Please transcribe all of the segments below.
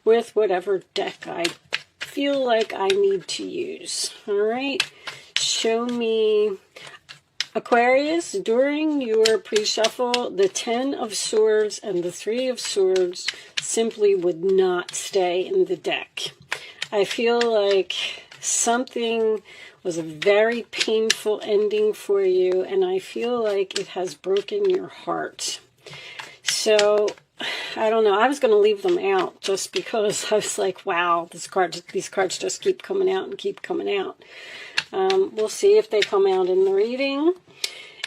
with whatever deck I feel like I need to use. All right, show me, Aquarius, during your pre-shuffle, the 10 of Swords and the 3 of Swords simply would not stay in the deck. I feel like something was a very painful ending for you, and I feel like it has broken your heart. So, I don't know. I was going to leave them out just because I was like, wow, these cards just keep coming out and keep coming out. We'll see if they come out in the reading.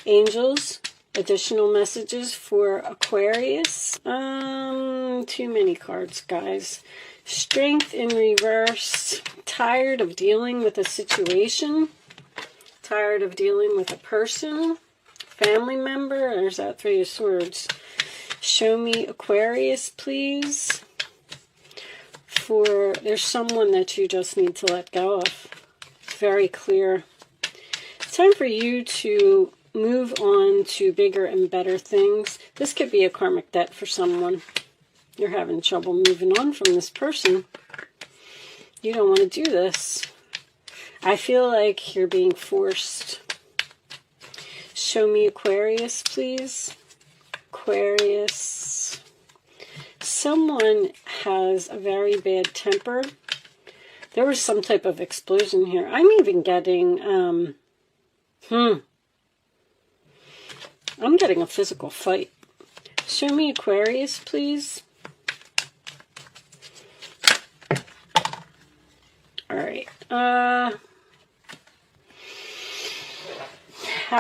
Angels, additional messages for Aquarius. Too many cards, guys. Strength in reverse. Tired of dealing with a situation. Tired of dealing with a person. Family member. There's that 3 of Swords. Show me Aquarius, please. There's someone that you just need to let go of. It's very clear. It's time for you to move on to bigger and better things. This could be a karmic debt for someone. You're having trouble moving on from this person. You don't want to do this. I feel like you're being forced. Show me Aquarius, please. Aquarius. Someone has a very bad temper. There was some type of explosion here. I'm even getting, I'm getting a physical fight. Show me Aquarius, please. Alright. How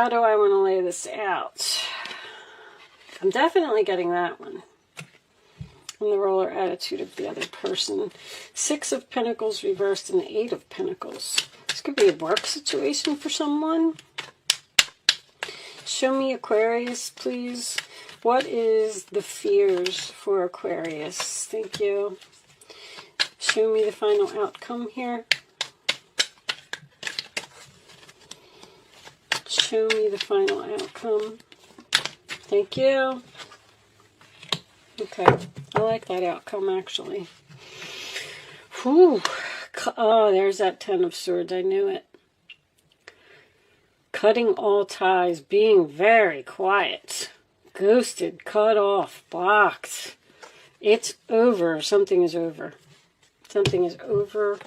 do I want to lay this out? I'm definitely getting that one. And the roller attitude of the other person. 6 of Pentacles reversed and 8 of Pentacles. This could be a work situation for someone. Show me Aquarius, please. What is the fears for Aquarius? Thank you. Show me the final outcome here. Show me the final outcome. Thank you. Okay, I like that outcome, actually. Whew. Oh, there's that 10 of Swords. I knew it. Cutting all ties, being very quiet. Ghosted, cut off, blocked. It's over. Something is over. Something is over.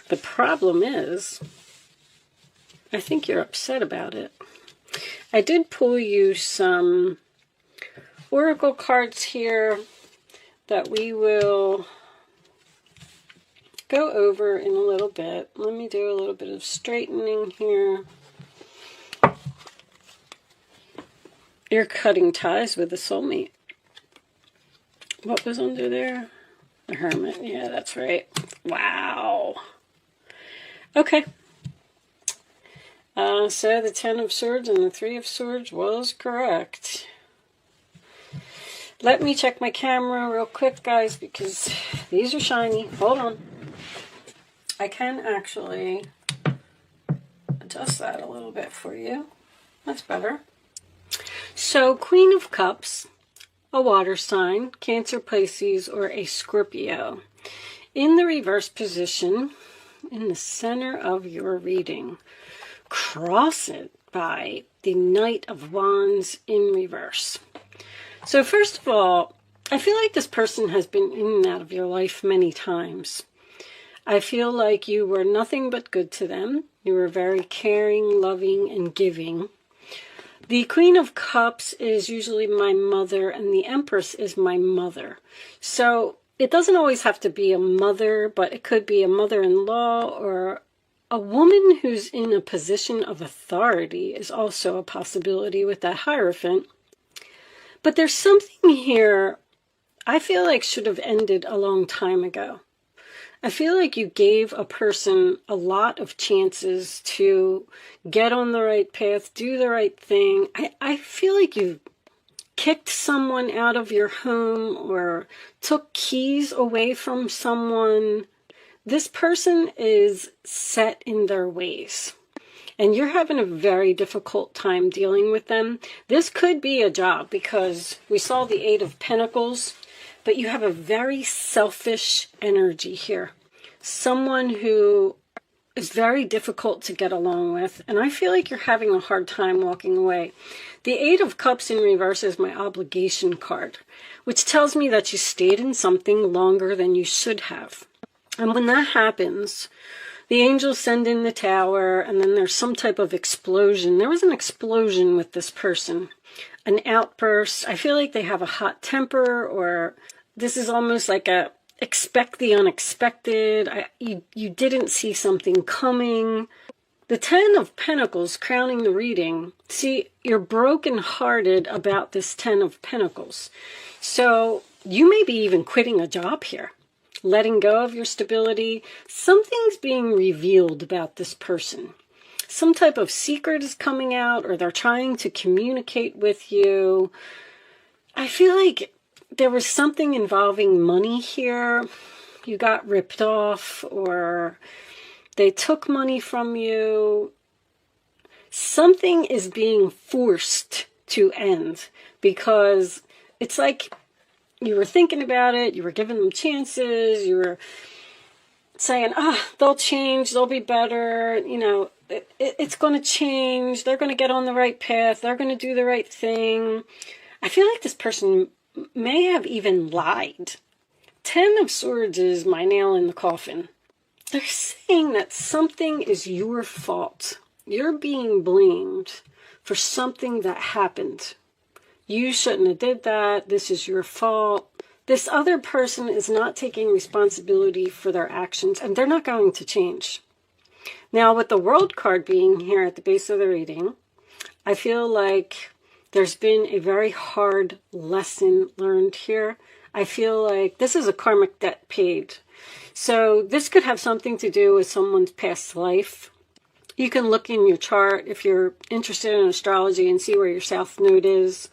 The problem is, I think you're upset about it. I did pull you some oracle cards here that we will go over in a little bit. Let me do a little bit of straightening here. You're cutting ties with a soulmate. What was under there? The Hermit. Yeah, that's right. Wow. Okay. So the 10 of Swords and the 3 of Swords was correct. Let me check my camera real quick, guys, because these are shiny. Hold on. I can actually adjust that a little bit for you. That's better. So, Queen of Cups, a water sign, Cancer, Pisces, or a Scorpio. In the reverse position, in the center of your reading, cross it by the Knight of Wands in reverse. So first of all, I feel like this person has been in and out of your life many times. I feel like you were nothing but good to them. You were very caring, loving, and giving. The Queen of Cups is usually my mother, and the Empress is my mother. So it doesn't always have to be a mother, but it could be a mother-in-law or a woman who's in a position of authority is also a possibility with that Hierophant. But there's something here I feel like should have ended a long time ago. I feel like you gave a person a lot of chances to get on the right path, do the right thing. I feel like you kicked someone out of your home or took keys away from someone. This person is set in their ways. and you're having a very difficult time dealing with them. This could be a job because we saw the Eight of Pentacles, but you have a very selfish energy here. Someone who is very difficult to get along with, and I feel like you're having a hard time walking away. The Eight of Cups in reverse is my obligation card, which tells me that you stayed in something longer than you should have. And when that happens, the angels send in the tower, and then there's some type of explosion. There was an explosion with this person, an outburst. I feel like they have a hot temper, or this is almost like a expect the unexpected. You didn't see something coming. The Ten of Pentacles crowning the reading. See, you're brokenhearted about this Ten of Pentacles. So you may be even quitting a job here, letting go of your stability. Something's being revealed about this person. Some type of secret is coming out, or they're trying to communicate with you. I feel like there was something involving money here. You got ripped off, or they took money from you. Something is being forced to end because it's like you were thinking about it, you were giving them chances, you were saying, they'll change, they'll be better, you know, it's going to change, they're going to get on the right path, they're going to do the right thing. I feel like this person may have even lied. Ten of Swords is my nail in the coffin. They're saying that something is your fault. You're being blamed for something that happened. You shouldn't have did that. This is your fault. This other person is not taking responsibility for their actions, and they're not going to change. Now, with the World card being here at the base of the reading, I feel like there's been a very hard lesson learned here. I feel like this is a karmic debt paid. So this could have something to do with someone's past life. You can look in your chart if you're interested in astrology and see where your south node is.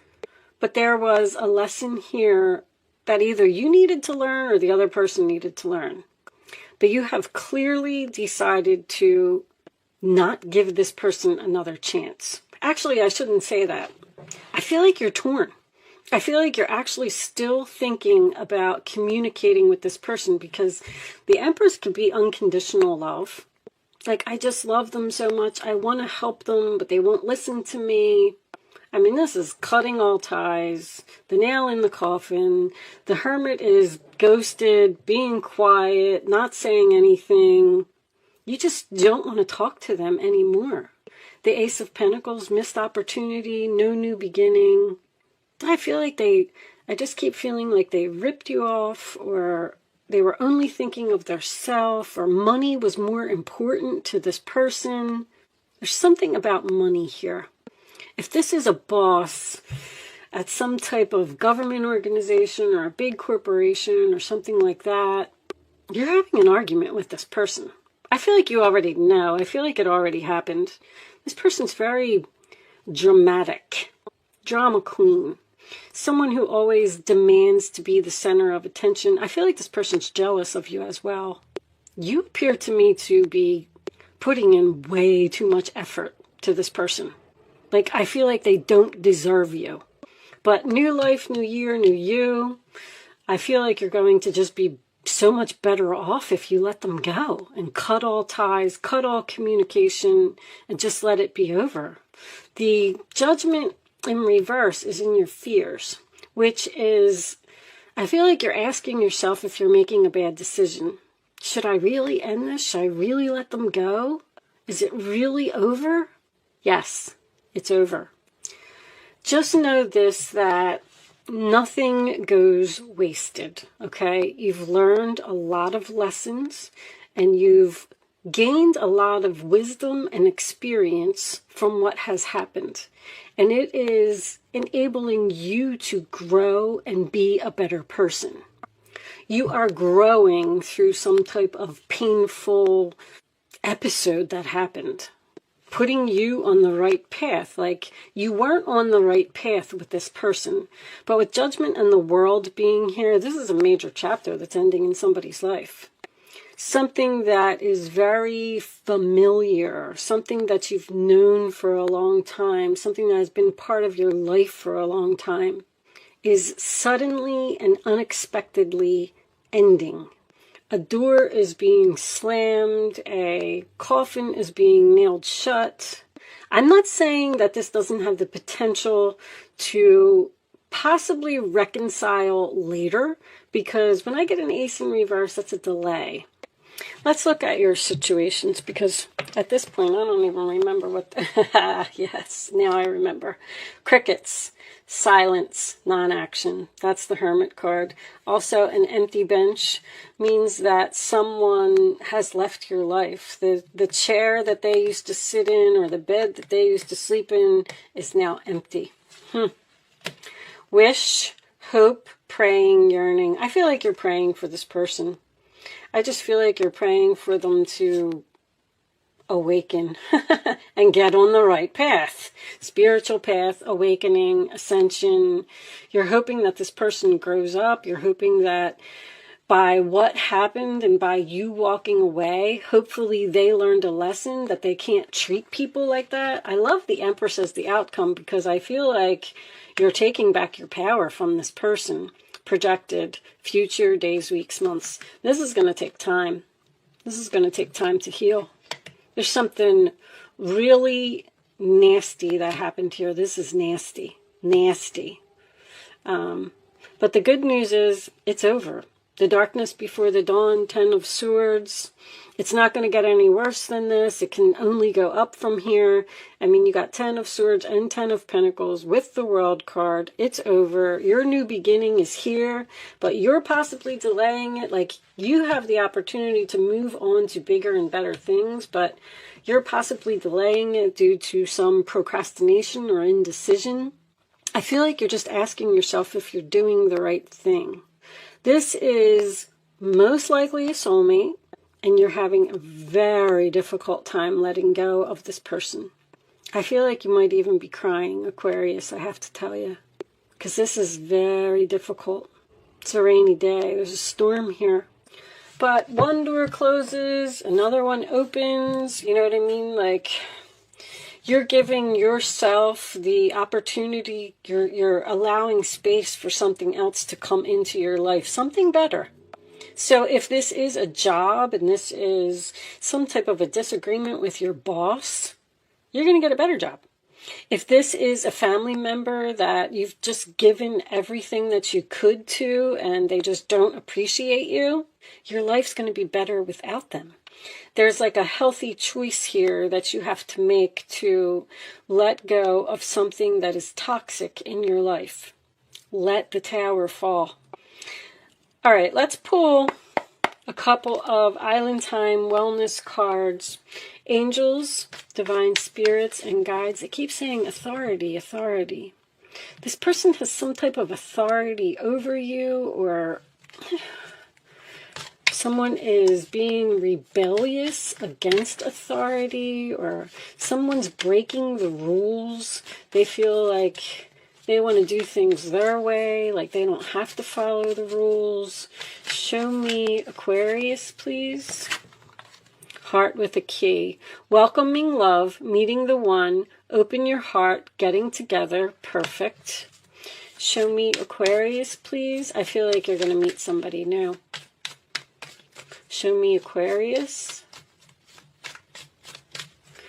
But there was a lesson here that either you needed to learn or the other person needed to learn. But you have clearly decided to not give this person another chance. Actually, I shouldn't say that. I feel like you're torn. I feel like you're actually still thinking about communicating with this person, because the Empress could be unconditional love. Like, I just love them so much. I want to help them, but they won't listen to me. I mean, this is cutting all ties, the nail in the coffin. The Hermit is ghosted, being quiet, not saying anything. You just don't want to talk to them anymore. The Ace of Pentacles, missed opportunity, no new beginning. I feel like I just keep feeling like they ripped you off, or they were only thinking of their self, or money was more important to this person. There's something about money here. If this is a boss at some type of government organization or a big corporation or something like that, you're having an argument with this person. I feel like you already know. I feel like it already happened. This person's very dramatic, drama queen. Someone who always demands to be the center of attention. I feel like this person's jealous of you as well. You appear to me to be putting in way too much effort to this person. Like, I feel like they don't deserve you. But new life, new year, new you. I feel like you're going to just be so much better off if you let them go and cut all ties, cut all communication, and just let it be over. The Judgment in reverse is in your fears, which is, I feel like you're asking yourself if you're making a bad decision. Should I really end this? Should I really let them go? Is it really over? Yes, it's over. Just know this, that nothing goes wasted, okay? You've learned a lot of lessons, and you've gained a lot of wisdom and experience from what has happened. And it is enabling you to grow and be a better person. You are growing through some type of painful episode that happened, putting you on the right path. Like, you weren't on the right path with this person. But with Judgment and the World being here, this is a major chapter that's ending in somebody's life. something that is very familiar, something that you've known for a long time, something that has been part of your life for a long time, is suddenly and unexpectedly ending. A door is being slammed, a coffin is being nailed shut. I'm not saying that this doesn't have the potential to possibly reconcile later, because when I get an ace in reverse, that's a delay. Let's look at your situations, because at this point, I don't even remember what yes, now I remember. Crickets, silence, non-action. That's the Hermit card. Also, an empty bench means that someone has left your life. The chair that they used to sit in or the bed that they used to sleep in is now empty. Wish, hope, praying, yearning. I feel like you're praying for this person. I just feel like you're praying for them to awaken and get on the right path. Spiritual path, awakening, ascension. You're hoping that this person grows up. You're hoping that by what happened and by you walking away, hopefully they learned a lesson that they can't treat people like that. I love the Empress as the outcome, because I feel like you're taking back your power from this person. Projected, future, days, weeks, months. This is going to take time. This is going to take time to heal. There's something really nasty that happened here. This is nasty. Nasty. But the good news is it's over. The darkness before the dawn, 10 of Swords. It's not going to get any worse than this. It can only go up from here. I mean, you got 10 of Swords and 10 of Pentacles with the World card. It's over. Your new beginning is here, but you're possibly delaying it. Like, you have the opportunity to move on to bigger and better things, but you're possibly delaying it due to some procrastination or indecision. I feel like you're just asking yourself if you're doing the right thing. This is most likely a soulmate, and you're having a very difficult time letting go of this person. I feel like you might even be crying, Aquarius, I have to tell you, because this is very difficult. It's a rainy day. There's a storm here. But one door closes, another one opens. You know what I mean? Like, you're giving yourself the opportunity, you're allowing space for something else to come into your life, something better. So if this is a job and this is some type of a disagreement with your boss, you're going to get a better job. If this is a family member that you've just given everything that you could to and they just don't appreciate you, your life's going to be better without them. There's like a healthy choice here that you have to make to let go of something that is toxic in your life. Let the tower fall. All right, let's pull a couple of Island Time wellness cards. Angels, divine spirits, and guides. It keeps saying authority, authority. This person has some type of authority over you, or someone is being rebellious against authority, or someone's breaking the rules. They feel like they want to do things their way, like they don't have to follow the rules. Show me Aquarius, please. Heart with a key. Welcoming love, meeting the one, open your heart, getting together, perfect. Show me Aquarius, please. I feel like you're going to meet somebody new. Show me Aquarius.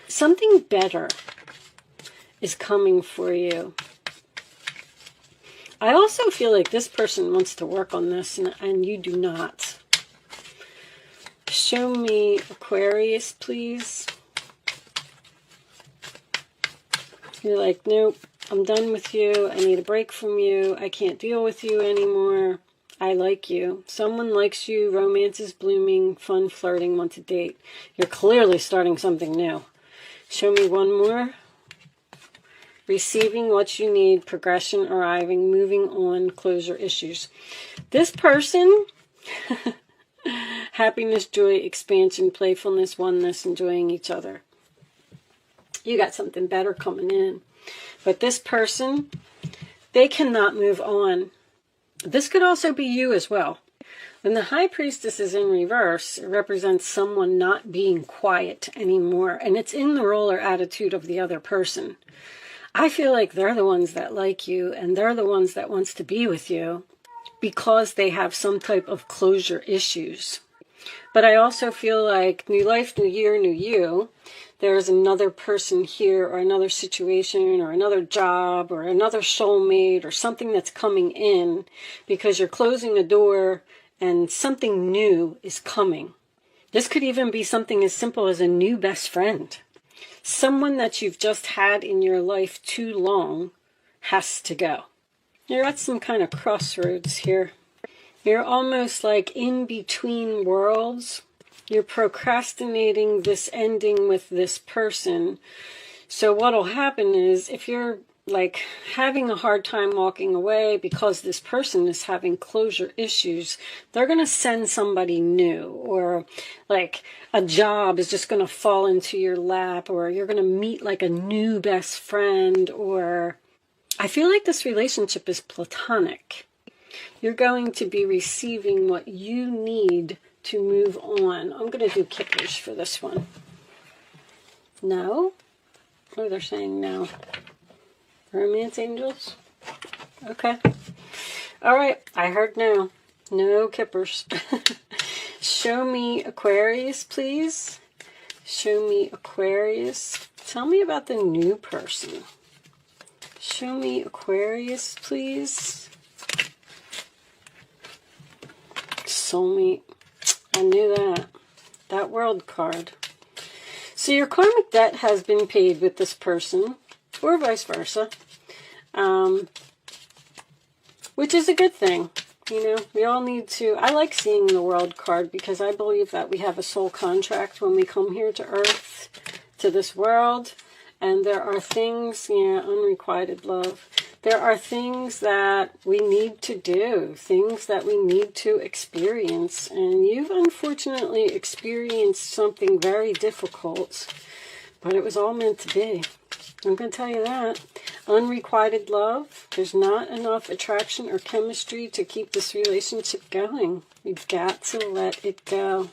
Something better is coming for you. I also feel like this person wants to work on this and you do not. Show me Aquarius, please. You're like, nope, I'm done with you. I need a break from you. I can't deal with you anymore. I like you. Someone likes you. Romance is blooming. Fun, flirting, want to date. You're clearly starting something new. Show me one more. Receiving what you need. Progression arriving. Moving on. Closure issues. This person... Happiness, joy, expansion, playfulness, oneness, enjoying each other. You got something better coming in. But this person, they cannot move on. This could also be you as well. When the High Priestess is in reverse, it represents someone not being quiet anymore. And it's in the role or attitude of the other person. I feel like they're the ones that like you, and they're the ones that wants to be with you because they have some type of closure issues. But I also feel like new life, new year, new you. There's another person here, or another situation, or another job, or another soulmate, or something that's coming in because you're closing a door and something new is coming. This could even be something as simple as a new best friend. Someone that you've just had in your life too long has to go. You're at some kind of crossroads here. You're almost like in between worlds. You're procrastinating this ending with this person. So what'll happen is, if you're like having a hard time walking away because this person is having closure issues, they're going to send somebody new, or like a job is just going to fall into your lap, or you're going to meet like a new best friend, or I feel like this relationship is platonic. You're going to be receiving what you need to move on. I'm going to do kickers for this one. No? Oh, they're saying no. Romance angels? Okay. All right. I heard no. No kippers. Show me Aquarius, please. Show me Aquarius. Tell me about the new person. Show me Aquarius, please. Soulmate. I knew that. That World card. So your karmic debt has been paid with this person, or vice versa, which is a good thing. You know, we all need to, I like seeing the World card because I believe that we have a soul contract when we come here to Earth, to this world, and there are things, unrequited love. There are things that we need to do, things that we need to experience, and you've unfortunately experienced something very difficult, but it was all meant to be. I'm going to tell you that. Unrequited love, there's not enough attraction or chemistry to keep this relationship going. You've got to let it go.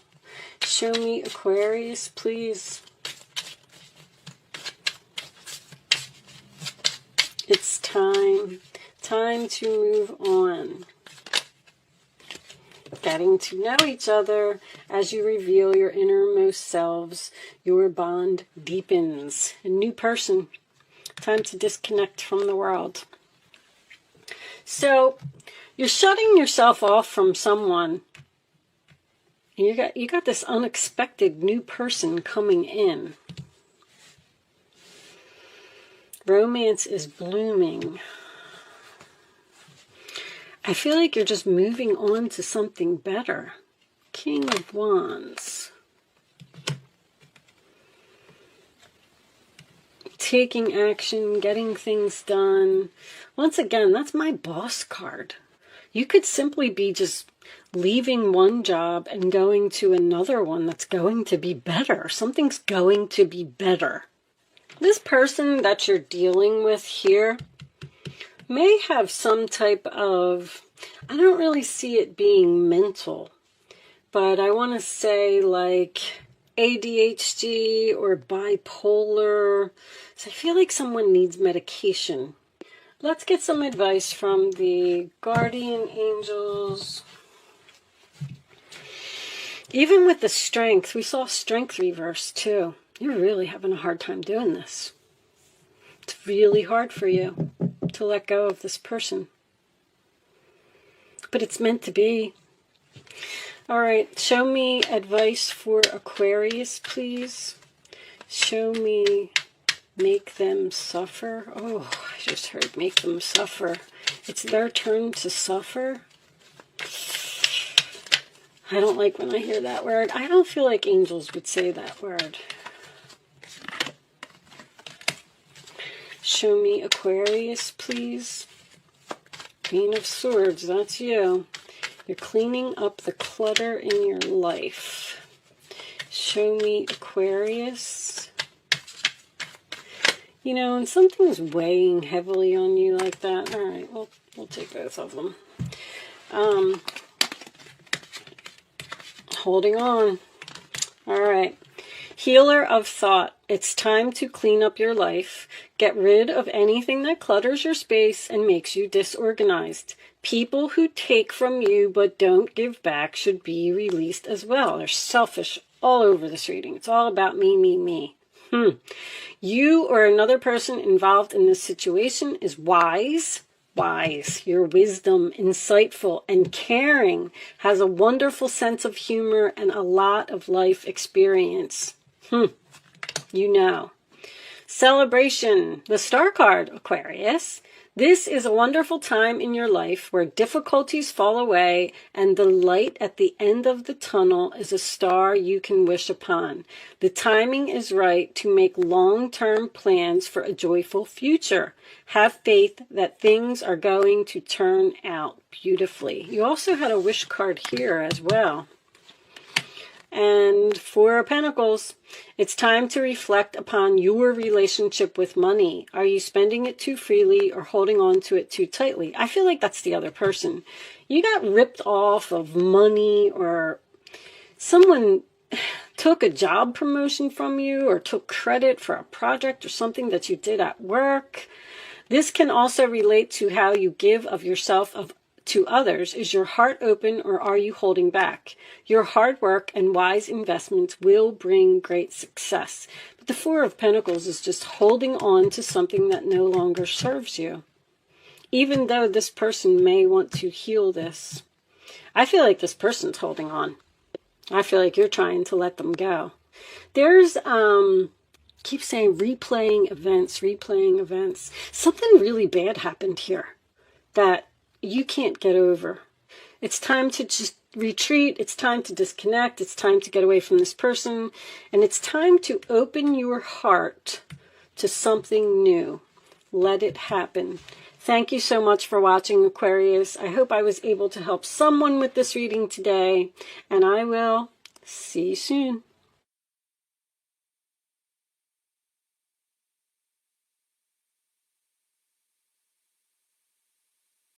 Show me Aquarius, please. It's time. Time to move on. Getting to know each other as you reveal your innermost selves. Your bond deepens. A new person. Time to disconnect from the world. So, you're shutting yourself off from someone. You got this unexpected new person coming in. Romance is blooming. I feel like you're just moving on to something better. King of Wands. Taking action, getting things done. Once again, that's my boss card. You could simply be just leaving one job and going to another one that's going to be better. Something's going to be better. This person that you're dealing with here may have some type of, I don't really see it being mental, but I want to say like ADHD or bipolar. So I feel like someone needs medication. Let's get some advice from the guardian angels. Even with the strength, we saw strength reverse too. You're really having a hard time doing this. It's really hard for you to let go of this person. But it's meant to be. All right, show me advice for Aquarius, please. Show me make them suffer. Oh, I just heard make them suffer. It's their turn to suffer. I don't like when I hear that word. I don't feel like angels would say that word. Show me Aquarius, please. Queen of Swords, that's you. You're cleaning up the clutter in your life. Show me Aquarius. You know, and something's weighing heavily on you like that. All right, we'll take both of them. holding on. All right. Healer of thought. It's time to clean up your life. Get rid of anything that clutters your space and makes you disorganized. People who take from you but don't give back should be released as well. They're selfish all over this reading. It's all about me, me, me. You or another person involved in this situation is wise. Your wisdom, insightful, and caring, has a wonderful sense of humor and a lot of life experience. You know. Celebration, the star card, Aquarius. This is a wonderful time in your life where difficulties fall away and the light at the end of the tunnel is a star you can wish upon. The timing is right to make long-term plans for a joyful future. Have faith that things are going to turn out beautifully. You also had a wish card here as well. And Four of Pentacles, it's time to reflect upon your relationship with money. Are you spending it too freely or holding on to it too tightly? I feel like that's the other person. You got ripped off of money, or someone took a job promotion from you or took credit for a project or something that you did at work. This can also relate to how you give of yourself to others. Is your heart open or are you holding back? Your hard work and wise investments will bring great success. But the Four of Pentacles is just holding on to something that no longer serves you. Even though this person may want to heal this, I feel like this person's holding on. I feel like you're trying to let them go. There's, keep saying replaying events. Something really bad happened here that you can't get over. It's time to just retreat. It's time to disconnect. It's time to get away from this person. And it's time to open your heart to something new. Let it happen. Thank you so much for watching, Aquarius. I hope I was able to help someone with this reading today. And I will see you soon.